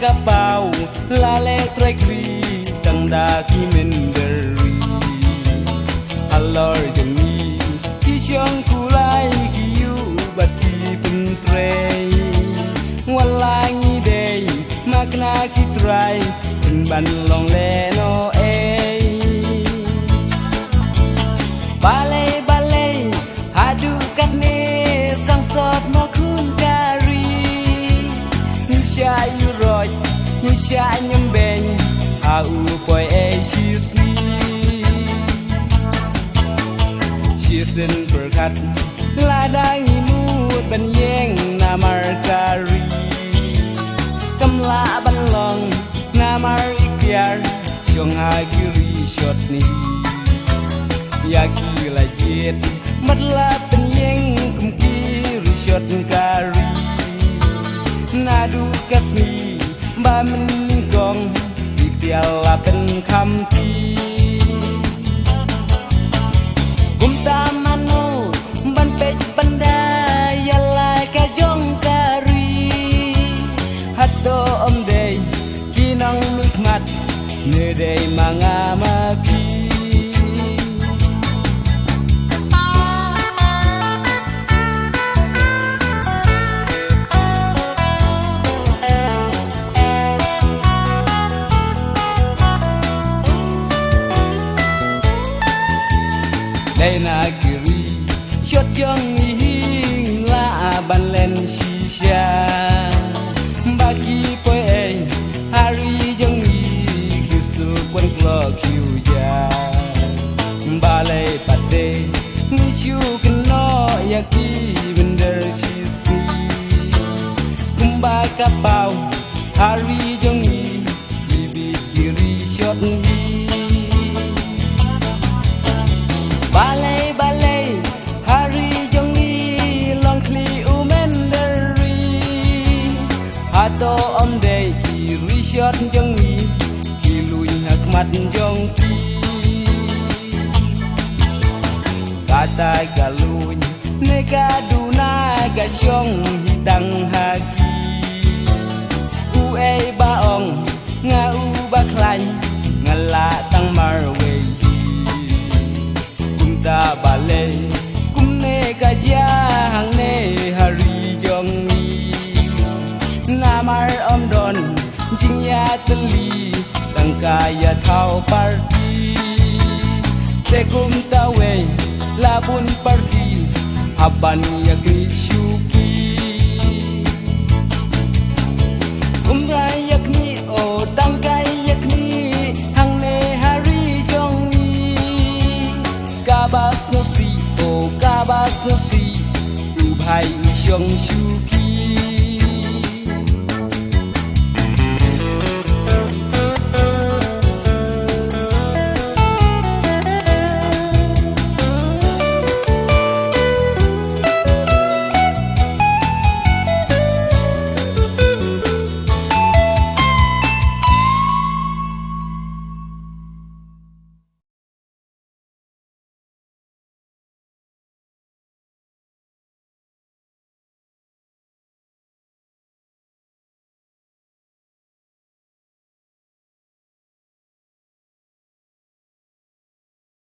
kapau lale trekri tanda ki menderi alor jemi ki siong kulai ki yu bat ki pentrei walangi dei makna ki trai ban long leno balai balai hadu katne sangsot mo kun kari nisha yuroi nisha nyembeng au poi shisni shisen berkat ladang imut ban yeng namar kari kamla ban long namar ikyar syong agiri shotni yaki lajit matla penyeng kumkiri shot kari nadu kasmi ba meningkong dipiala pen kampi kumtamanu ban pej banda yalai ka jong kari hatto om dei kinang nikmat ne dei mangamapi na kiri shot jong hing la ban len shisha baki poe hari jong ni kisu kwan klo kyu ja balai pate ni shu kno yaki bender shisi kumba kapau hari jong ni bibit kiri shot ni balai balai hari jong ni long kli umenderi hato om dei kiri shot jong ni kilui hakmat jong ki kata galuny nega duna ga syong hitang haki uei baong ngau baklany ngala tang marwei ta balai kumne kaja hangne hari jong ni namar om don jingya teli tangkaya thau parti te kum tawe labun parti haban yakni shuki kumrai yakni o tangkai yakni hangne hari jong ni kabas no si o kabas no si u bhai shong shuki